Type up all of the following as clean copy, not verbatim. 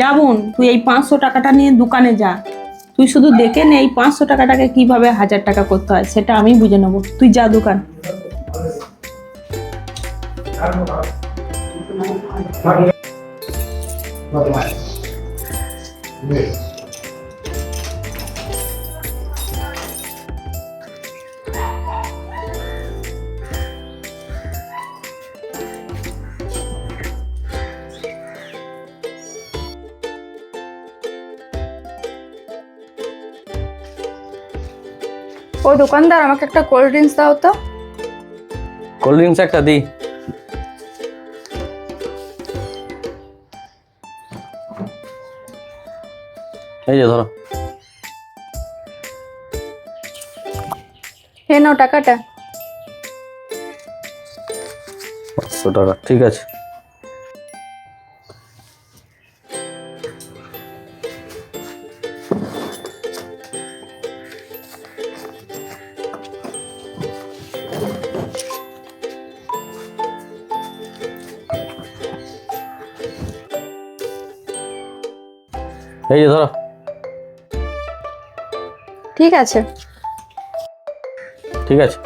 যাবুন, তুই এই 500 টাকাটা নিয়ে দোকানে যা। তুই শুধু দেখে নে এই 500 টাকাটাকে কিভাবে 1000 টাকা করতে হয়, সেটা আমি বুঝে নেবো। তুই যা দোকান। ও দোকানদার, আমাকে একটা কোল্ড ড্রিঙ্কস দাও তো। কোল্ড ড্রিঙ্কস একটা দিই। এই যে ধরো। হে নাও টাকাটা। 500 টাকা, ঠিক আছে। এই যে ধরো। ঠিক আছে। ঠিক আছে।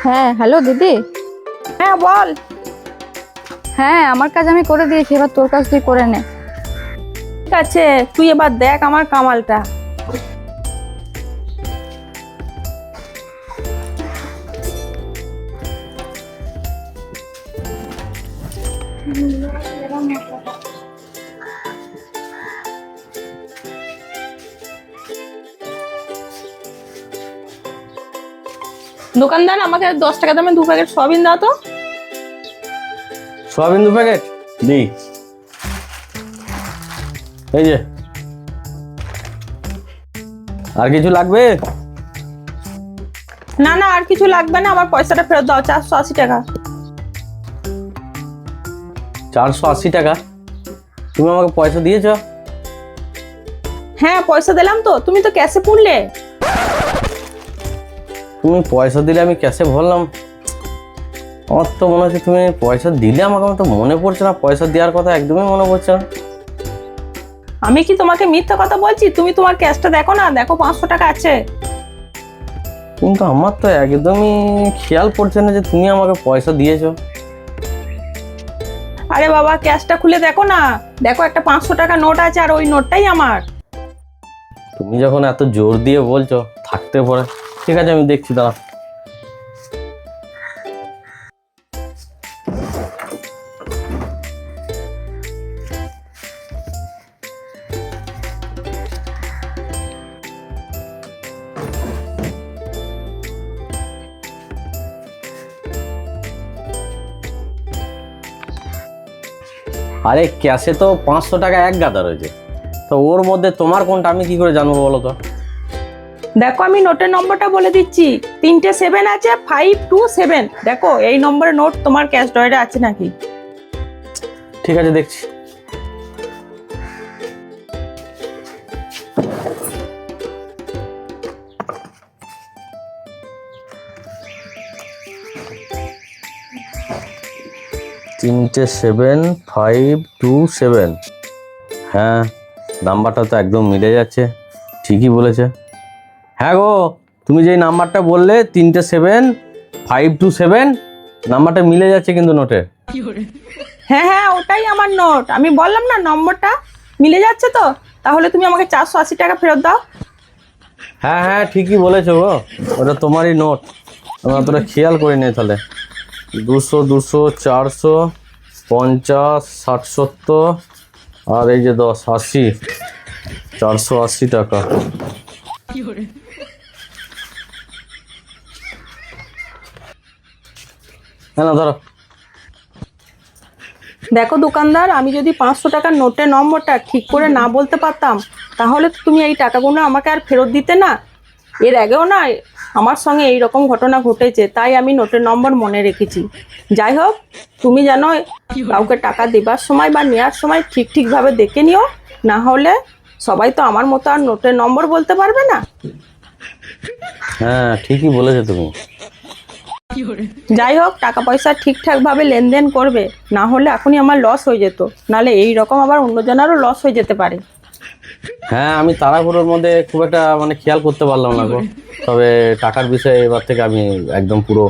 হ্যাঁ হ্যালো দিদি। হ্যাঁ বল। হ্যাঁ আমার কাজ আমি করে দিয়েছি, এবার তোর কাজ তুই করে নে। ঠিক আছে, তুই এবার দেখ আমার কামালটা। দোকানদার, আমাকে 10 টাকা দামে 2 প্যাকেট সয়াবিন দাও তো। সোয়াবিন 2 প্যাকেট দিই। এই যে। আর কিছু লাগবে? না না, আর কিছু লাগবে না, আমার পয়সাটা ফেরত দাও। 480 টাকা। 480 টাকা? তুমি আমাকে পয়সা দিয়েছ? হ্যাঁ পয়সা দিলাম তো, তুমি তো ক্যাশে পুড়লে। তুমি পয়সা দিলে আমি ক্যাশে ভরলাম। আমার তো মনে হচ্ছে তুমি পয়সা দিলে আমাকে, আমার তো মনে পড়ছে না পয়সা দেওয়ার কথা, একদমই মনে পড়ছে না। আমি কি তোমাকে মিথ্যা কথা বলছি? তুমি তোমার ক্যাশটা দেখো না, দেখো 500 টাকা আছে। কিন্তু আমার তো একদমই খেয়াল পড়ছে না যে তুমি আমাকে পয়সা দিয়েছো। আরে বাবা, ক্যাশটা খুলে দেখো না, দেখো একটা 500 টাকা নোট আছে, আর ওই নোটটাই আমার। তুমি যখন এত জোর দিয়ে বলছো, থাকতে পারে। ঠিক আছে, আমি দেখছি, দাঁড়া। আরে ক্যাশে তো 500 টাকা এক গাদা রয়েছে, তো ওর মধ্যে তোমার কোনটা আমি কি করে জানবো বলো তো? দেখো আমি নোটের নম্বরটা বলে দিচ্ছি, 3টে 7 আছে, 527। দেখো এই নম্বরের নোট তোমার ক্যাশ ড্রয়ারে আছে নাকি। ঠিক আছে, দেখছি। তিনটে 7527। হ্যাঁ, নাম্বারটা তো একদম মিলে যাচ্ছে, ঠিকই বলেছে। হ্যাঁ গো, তুমি যেই নাম্বারটা বললে 3টে 7527, নাম্বারটা মিলে যাচ্ছে কিন্তু নোটে। হ্যাঁ হ্যাঁ, ওটাই আমার নোট। আমি বললাম না নম্বরটা মিলে যাচ্ছে তো। তাহলে তুমি আমাকে 480 টাকা ফেরত দাও। হ্যাঁ হ্যাঁ, ঠিকই বলেছো গো, ওটা তোমারই নোট। আমি অতটা খেয়াল করিনি। তাহলে 200 200 400 50 60 70, আর এই যে 10 80, 480 টাকা। হ্যাঁ না, ধরো। দেখো দোকানদার, আমি যদি 500 টাকার নোটের নম্বরটা ঠিক করে না বলতে পারতাম, তাহলে তো তুমি এই টাকাগুলো আমাকে আর ফেরত দিতে না। এর আগেও না আমার সঙ্গে এই রকম ঘটনা ঘটেছে, তাই আমি নোটের নম্বর মনে রেখেছি। যাই হোক, তুমি যেন কাউকে টাকা দেবার সময় বা নেওয়ার সময় ঠিকভাবে দেখে নিও, না হলে সবাই তো আমার মতো আর নোটের নম্বর বলতে পারবে না। হ্যাঁ, ঠিকই বলেছো তুমি। যাই হোক, টাকা পয়সা ঠিকঠাকভাবে লেনদেন করবে, না হলে এখনই আমার লস হয়ে যেত, নাহলে এই রকম আবার অন্যজনেরও লস হয়ে যেতে পারে। হ্যাঁ, আমি তাড়াহুড়োর মধ্যে খুব একটা মানে খেয়াল করতে পারলাম না গো। তবে টাকার বিষয়ে এবার থেকে আমি একদম পুরো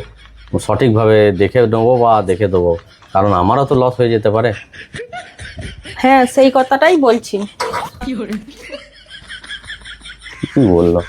সঠিকভাবে দেখে নেবো বা দেখে দেবো, কারণ আমারও তো লস হয়ে যেতে পারে। হ্যাঁ, সেই কথাটাই বলছি। কি বললো?